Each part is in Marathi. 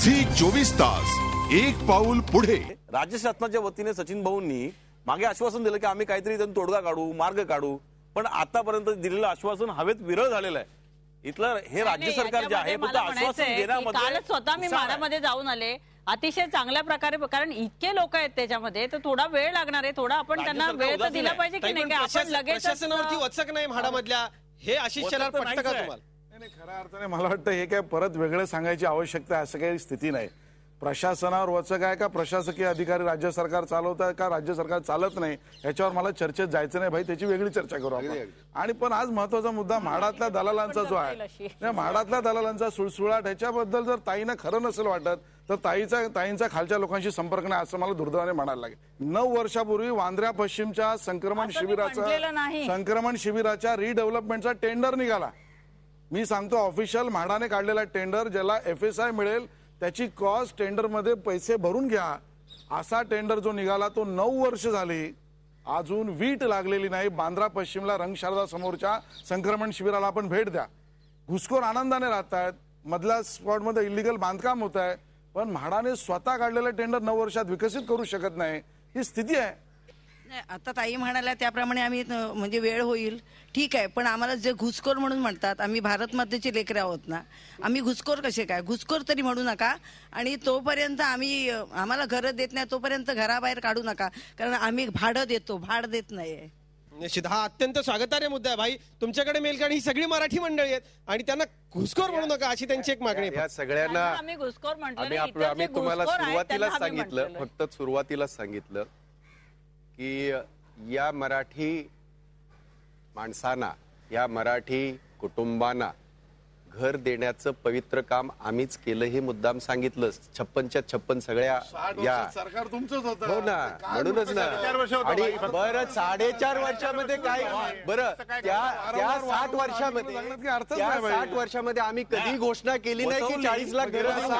Zee24 एक पाऊल पुढे। राज्य शासनाच्या वतीने सचिन भाऊंनी मागे आश्वासन दिलं की आम्ही काहीतरी त्यातून तोडगा काढू, मार्ग काढू, पण आतापर्यंत दिलेलं आश्वासन हवेत विरळ झालेलं आहे। इथलं हे राज्य सरकार जे आहे फक्त आश्वासन देण्यामध्ये कालच स्वतः मी माडामध्ये जाऊन आले, अतिशय चांगल्या प्रकारे, कारण इतके लोक आहेत त्याच्यामध्ये, तर थोडा वेळ लागणार आहे, थोडा आपण त्यांना वेळ तर दिला पाहिजे की नाही, आपण लगेच प्रशासनावरती वचक नाही म्हाडामधल्या, हे आशिष शेलार पटतं का तुम्हाला? नाही, खऱ्या अर्थाने मला वाटतं हे काय परत वेगळं सांगायची आवश्यकता असं काही स्थिती नाही। प्रशासनावर वचक आहे का प्रशासकीय अधिकारी राज्य सरकार चालवतात का राज्य सरकार चालत नाही याच्यावर मला चर्चेत जायचं नाही भाई, त्याची वेगळी चर्चा करू आपण। आणि पण आज महत्वाचा मुद्दा म्हाडातल्या दलालांचा जो आहे, म्हाडातल्या दलालांचा सुळसुळाट, ह्याच्याबद्दल जर ताईंना खरं नसेल वाटत तर ताईंचा खालच्या लोकांशी संपर्क नाही असं मला दुर्दैवाने म्हणायला लागेल। 9 वर्षापूर्वी वांद्र्या पश्चिमच्या संक्रमण शिबिराच्या रिडेव्हलपमेंटचा टेंडर निघाला। मी सांगतो ऑफिशियल म्हाडाने काढलेला टेंडर, ज्याला FSI मिळेल त्याची कॉस्ट टेंडर मध्ये पैसे भरून घ्या, असा टेंडर जो निघाला तो 9 वर्ष झाली, अजून वीट लागलेली नाही। बांद्रा पश्चिमला रंगशारदा समोरच्या संक्रमण शिबिराला आपण भेट द्या, घुसखोर आनंदाने राहतात, मधल्या स्पॉट मध्ये इलिगल बांधकाम होत आहे, पण म्हाडाने स्वतः काढलेलं टेंडर 9 वर्षात विकसित करू शकत नाही, ही स्थिती आहे। आता ताई म्हणाल्या त्याप्रमाणे आम्ही म्हणजे वेळ होईल ठीक आहे, पण आम्हाला जे घुसखोर म्हणून म्हणतात, आम्ही भारत मातेचे लेकरे आहोत ना, आम्ही घुसखोर कसे काय, घुसखोर तरी म्हणू नका। आणि तोपर्यंत आम्हाला घरं देत नाही तोपर्यंत घराबाहेर काढू नका, कारण आम्ही भाडं देतो, भाड देत नाहीये। निश्चित हा अत्यंत स्वागतार्ह मुद्दा आहे भाई, तुमच्याकडे मेल, कारण ही सगळी मराठी मंडळी आहेत आणि त्यांना घुसखोर म्हणू नका अशी त्यांची एक मागणी आहे। या सगळ्यांना आम्ही घुसखोर म्हटलं, आम्ही तुम्हाला सुरुवातीलाच सांगितलं, फक्त सुरुवातीलाच सांगितलं की या मराठी माणसांना, या मराठी कुटुंबांना घर देण्याचं पवित्र काम आम्हीच केलं, हे मुद्दाम सांगितलं। 56च्या 56 सगळ्या या सरकार तुमचंच होतं, हो ना, म्हणूनच ना। आणि बरं 4.5 वर्षामध्ये काय, बरं त्या 60 वर्षामध्ये, त्या 60 वर्षामध्ये आम्ही कधी घोषणा केली नाही की 40 लाख घरं देऊ,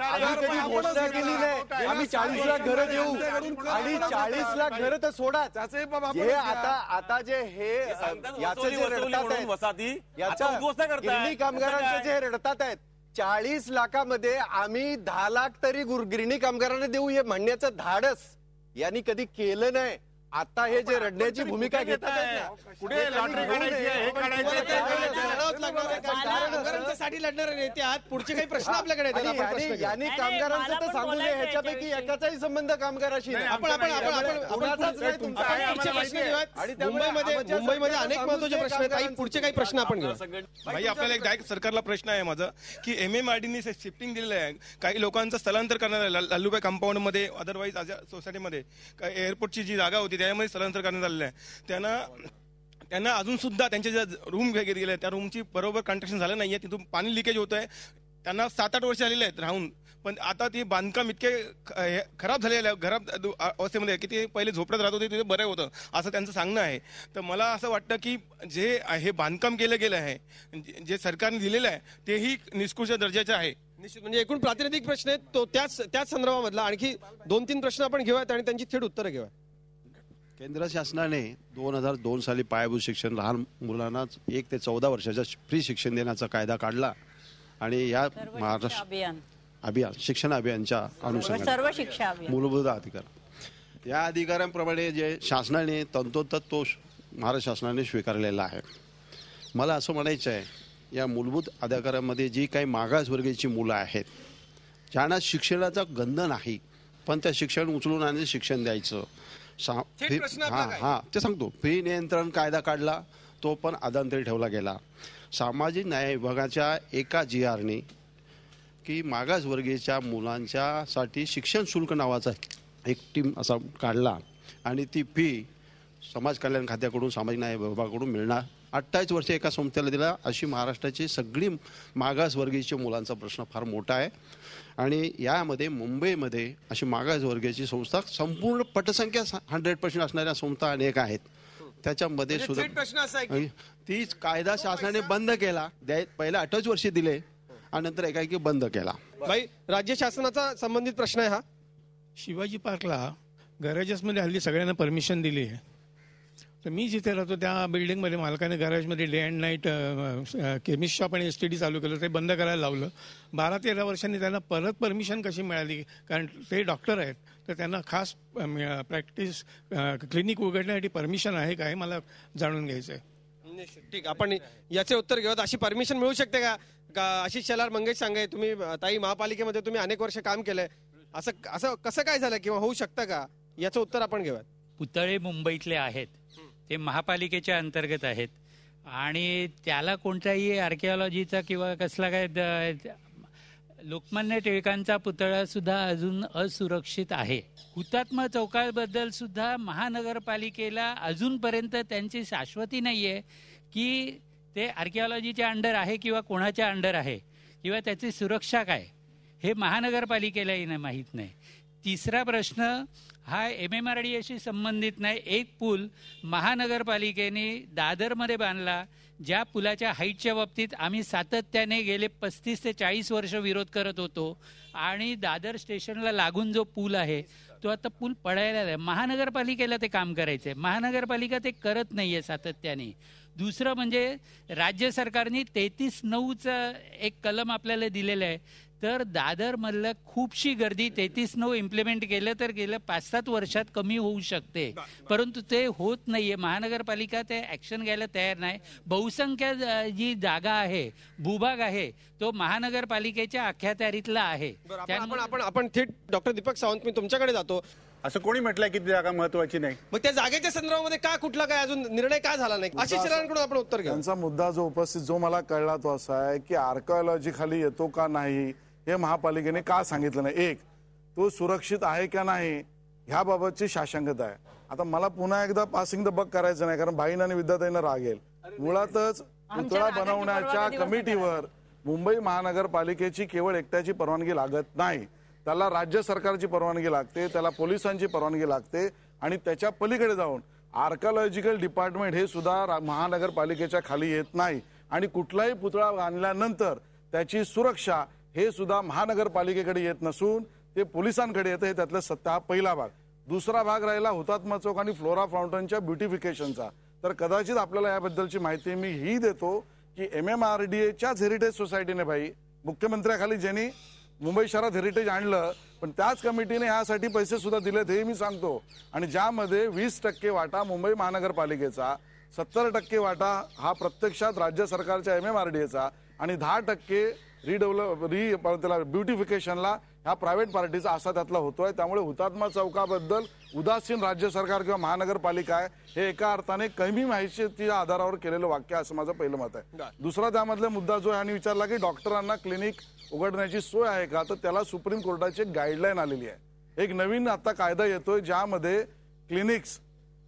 आम्ही कधी घोषणा केली नाही आम्ही 40 लाख घरं देऊ, आणि 40 लाख घरं तर सोडा, हे आता जे हे याचं जे रडतात आहेत, गिरणी कामगारांचे जे रडतात आहेत, 40 लाखामध्ये आम्ही 10 लाख तरी गिरणी कामगारांना देऊ, हे म्हणण्याचं धाडस यांनी कधी केलं नाही। आता हे जे रडण्याची भूमिका घेतात साठी लढणारे नेते आहात, पुढचे काही प्रश्न आपल्याकडे यांनी कामगारांचं तर सांगू नये, ह्याच्यापैकी एकाचाही संबंध कामगाराशी नाही। मुंबईमध्ये अनेक महत्वाचे प्रश्न आहेत, पुढचे काही प्रश्न आपण घेऊ। भाई आपल्याला एक डायरेक्ट सरकारला प्रश्न आहे माझा की MMRDने शिफ्टिंग दिलेलं आहे, काही लोकांचं स्थलांतर करण्यात आलं लालूबाई कंपाऊंड मध्ये, अदरवाईज सोसायटीमध्ये एअरपोर्टची जी जागा होती त्यामध्ये स्थलांतर करण्यात आलेलं आहे। त्यांना अजून सुद्धा त्यांचे जे रूम वगैरे गेले त्या रूमची बरोबर कंस्ट्रक्शन झालं नाहीये, तिथून पाणी लिकेज होत आहे, त्यांना 7-8 वर्ष झालेले आहेत राहून, पण आता ते बांधकाम इतके खराब झालेले आहे, खराब अवस्थेमध्ये की ते पहिले झोपडत राहत होते, तिथे बरं होतं असं त्यांचं सांगणं आहे। तर मला असं वाटतं की जे हे बांधकाम केलं गेलं आहे, जे सरकारने दिलेलं आहे, तेही निष्कृष्ट दर्जाचं आहे। निश्चित, म्हणजे एकूण प्रातिनिधिक प्रश्न आहेत, तो त्याच संदर्भामधला आणखी 2-3 प्रश्न आपण घेऊयात आणि त्यांची थेट उत्तरं घेऊया। केंद्र शासनाने 2002 साली पायाभूत शिक्षण लहान मुलांना 1 ते 14 वर्षाच्या फ्री शिक्षण देण्याचा कायदा काढला, आणि या महाराष्ट्र अभियान शिक्षण अभियानच्या सर्व शिक्षा अभियान मूलभूत अधिकार, या अधिकारांप्रमाणे जे शासनाने तंतोतंत तो महाराष्ट्र शासनाने स्वीकारलेला आहे। मला असं म्हणायचं आहे, या मूलभूत अधिकारांमध्ये जी काही मागासवर्गीयाची मुलं आहेत, ज्यांना शिक्षणाचा गंध नाही, पण त्या शिक्षण उचलून आणि शिक्षण द्यायचं, ते सांगतो। फी नियंत्रण कायदा काढला, तो पण अदांतरी ठेवला गेला। सामाजिक न्याय विभागाच्या एका GRने की मागासवर्गीयच्या मुलांच्या साठी शिक्षण शुल्क नावाचा एक टीम असा काढला, आणि ती फी समाज कल्याण खात्याकडून, सामाजिक न्याय विभागाकडून मिळणार। 28 वर्ष एका संस्थेला दिला, अशी महाराष्ट्राची सगळी मागासवर्गीय मुलांचा प्रश्न फार मोठा आहे, आणि यामध्ये मुंबईमध्ये अशी मागासवर्गीयाची संस्था संपूर्ण पटसंख्या 100% असणाऱ्या संस्था अनेक आहेत, त्याच्यामध्ये सुद्धा प्रश्न असा आहे की तीच कायदा शासनाने बंद केला, पहिला 28 वर्ष दिले आणि नंतर एकाएकी बंद केला। भाई राज्य शासनाचा संबंधित प्रश्न आहे हा। शिवाजी पार्कला गॅरेजेस मध्ये हल्ली सगळ्यांना परमिशन दिली आहे, तर मी जिथे राहतो त्या बिल्डिंगमध्ये मालकाने गॅरेजमध्ये day and night chemist shop आणि STD चालू केलं, ते बंद करायला लावलं. 12-13 वर्षांनी त्यांना परत परमिशन कशी मिळाली, कारण ते डॉक्टर आहेत, तर त्यांना खास प्रॅक्टिस क्लिनिक उघडण्यासाठी परमिशन आहे का हे मला जाणून घ्यायचं आहे. ठीक, आपण याचे उत्तर घेऊयात. अशी परमिशन मिळू शकते का आशिष शेलार मंगेश सांगे, तुम्ही ताई महापालिकेमध्ये तुम्ही अनेक वर्ष काम केलंय, असं कसं काय झालं किंवा होऊ शकतं का, याचं उत्तर आपण घेऊयात. पुतळे मुंबईतले आहेत, ते महापालिकेच्या अंतर्गत आहेत आणि त्याला कोणताही आर्किओलॉजीचा किंवा कसला काय लोकमान्य टिळकांचा पुतळा सुद्धा अजून असुरक्षित आहे. हुतात्मा चौकाबद्दल सुद्धा महानगरपालिकेला अजूनपर्यंत त्यांची शाश्वती नाहीये की ते आर्किओलॉजीच्या अंडर आहे किंवा कोणाच्या अंडर आहे किंवा त्याची सुरक्षा काय, हे महानगरपालिकेलाही माहीत नाही. तिसरा प्रश्न हा MMRDAशी संबंधित नाही. एक पूल महानगरपालिकेने दादरमध्ये बांधला, ज्या पुलाच्या हाईटच्या बाबतीत आम्ही सातत्याने गेले 35 ते 40 वर्ष विरोध करत होतो आणि दादर स्टेशनला लागून जो पूल आहे तो आता पूल पडायला आहे. महानगरपालिकेला ते काम करायचंय, महानगरपालिका ते करत नाहीये सातत्याने. दुसरं म्हणजे राज्य सरकारने 33(9)चं एक कलम आपल्याला दिलेलं आहे, तर दादरमधलं खूपशी गर्दी 33(9) इम्प्लिमेंट केलं तर गेल्या 5-7 वर्षात कमी होऊ शकते, परंतु ते होत नाहीये. महानगरपालिका ते ऍक्शन घ्यायला तयार नाही. बहुसंख्य जी जागा आहे, भूभाग आहे, तो महानगरपालिकेच्या अखत्यारीतला आहे. आपण थेट डॉक्टर दीपक सावंत, मी तुमच्याकडे जातो. असं कोणी म्हटलंय की ती जागा महत्वाची नाही? मग त्या जागेच्या संदर्भामध्ये का कुठला काय अजून निर्णय का झाला नाही? आशिष शेलारांकडून आपण उत्तर घेऊ. त्यांचा मुद्दा जो उपस्थित जो मला कळला तो असा आहे की आर्किओलॉजी खाली येतो का नाही हे महापालिकेने का सांगितलं नाही. एक, तो सुरक्षित आहे का नाही ह्याबाबतची शाशंकता आहे. आता मला पुन्हा एकदा पासिंग द बक करायचं नाही, कारण भाईन आणि विद्याताईंना रागेल. मुळातच पुतळा बनवण्याच्या कमिटीवर मुंबई महानगरपालिकेची केवळ एकट्याची परवानगी लागत नाही, त्याला राज्य सरकारची परवानगी लागते, त्याला पोलिसांची परवानगी लागते आणि त्याच्या पलीकडे जाऊन आर्किओलॉजिकल डिपार्टमेंट हे सुद्धा महानगरपालिकेच्या खाली येत नाही. आणि कुठलाही पुतळा बांधल्यानंतर त्याची सुरक्षा हे सुद्धा महानगरपालिकेकडे येत नसून ते पोलिसांकडे येतं. हे त्यातला सत्ता हा पहिला भाग. दुसरा भाग राहिला हुतात्मा चौक आणि फ्लोरा फाउंटनच्या ब्युटिफिकेशनचा. तर कदाचित आपल्याला याबद्दलची माहिती मी ही देतो की MMRDAच्याच हेरिटेज सोसायटीने भाई मुख्यमंत्र्याखाली ज्यांनी मुंबई शहरात हेरिटेज आणलं, पण त्याच कमिटीने यासाठी पैसे सुद्धा दिलेत हे मी सांगतो. आणि ज्यामध्ये 20% वाटा मुंबई महानगरपालिकेचा, 70% वाटा हा प्रत्यक्षात राज्य सरकारच्या MMRDAचा आणि 10% त्याला ब्युटिफिकेशनला ह्या प्रायव्हेट पार्टीचा असा त्यातला होतोय. त्यामुळे हुतात्मा चौकाबद्दल उदासीन राज्य सरकार किंवा महानगरपालिका आहे हे एका अर्थाने कमी माहितीच्या आधारावर केलेलं वाक्य असं माझं पहिलं मत आहे. दुसरा त्यामधला मुद्दा जो यांनी विचारला की डॉक्टरांना क्लिनिक उघडण्याची सोय आहे का, तर त्याला सुप्रीम कोर्टाची गाईडलाईन आलेली आहे. एक नवीन आता कायदा येतोय ज्यामध्ये क्लिनिक्स,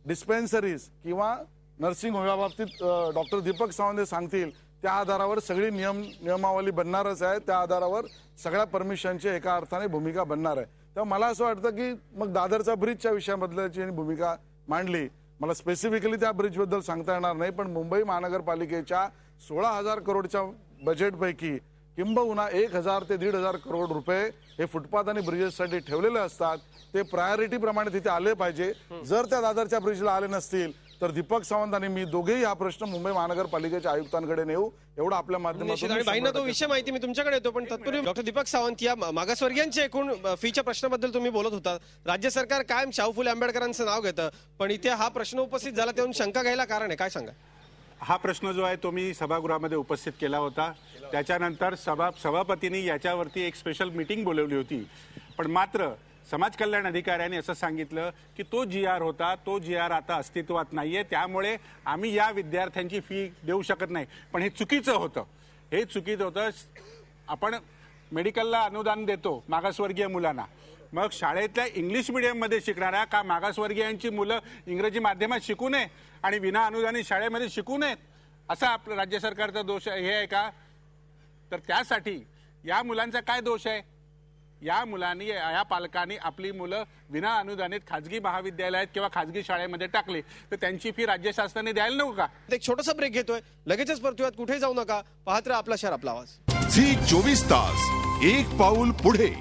डिस्पेन्सरीज किंवा नर्सिंग होम याबाबतीत डॉक्टर दीपक सावंत सांगतील त्या आधारावर सगळी नियमावली बनणारच आहे. त्या आधारावर सगळ्या परमिशनची एका अर्थाने भूमिका बनणार आहे. तर मला असं वाटतं की मग दादरचा ब्रिजच्या विषयाबद्दलची भूमिका मांडली. मला स्पेसिफिकली त्या ब्रिजबद्दल सांगता येणार नाही, पण मुंबई महानगरपालिकेच्या 16,000 करोडच्या बजेटपैकी किंबहुना 1,000 ते 1,500 करोड रुपये हे फुटपाथ आणि ब्रिजेससाठी ठेवलेले असतात. ते प्रायोरिटी प्रमाणे तिथे आले पाहिजे. जर त्या दादरच्या ब्रिजला आले नसतील तर दीपक सावंत आणि मी दोघेही हा प्रश्न मुंबई महानगरपालिकेच्या आयुक्तांकडे नेऊ, एवढं आपल्या माध्यमातून. तो विषय माहिती मी तुमच्याकडे येतो, पण तत्पूर्वी डॉक्टर दीपक सावंत, या मागासवर्गीयांच्या एकूण फीच्या प्रश्नाबद्दल तुम्ही बोलत होता. राज्य सरकार कायम शाहू फुले आंबेडकरांचं नाव घेतं, पण इथे हा प्रश्न उपस्थित झाला तेव्हा शंका घ्यायला कारण आहे, काय सांगा? हा प्रश्न जो आहे तो मी सभागृहामध्ये उपस्थित केला होता. त्याच्यानंतर सभापतींनी याच्यावरती एक स्पेशल मीटिंग बोलवली होती, पण मात्र समाज कल्याण अधिकाऱ्यांनी असं सांगितलं की तो GR होता, तो GR आता अस्तित्वात नाहीये, त्यामुळे आम्ही या विद्यार्थ्यांची फी देऊ शकत नाही. पण हे चुकीचं होतं, हे चुकीचं होतं. आपण मेडिकलला अनुदान देतो मागासवर्गीय मुलांना, मग शाळेतल्या इंग्लिश मीडियममध्ये शिकणाऱ्या का मागासवर्गीयांची मुलं इंग्रजी माध्यमात शिकू नये आणि विना अनुदानित शाळेमध्ये शिकू नयेत, असा आपलं राज्य सरकारचा दोष हे आहे का? तर त्यासाठी या मुलांचा काय दोष आहे? या मुलांनी, या पालकांनी आपली मुलं विना अनुदानित खाजगी महाविद्यालयात किंवा खाजगी शाळेमध्ये टाकली, तर त्यांची फी राज्य शासनाने द्यायला नको का? एक छोटासा ब्रेक घेतोय, लगेचच परतूयात. कुठे जाऊ नका, पाहत राहा आपला शहर आपला आवाज. झी 24 तास, एक पाऊल पुढे.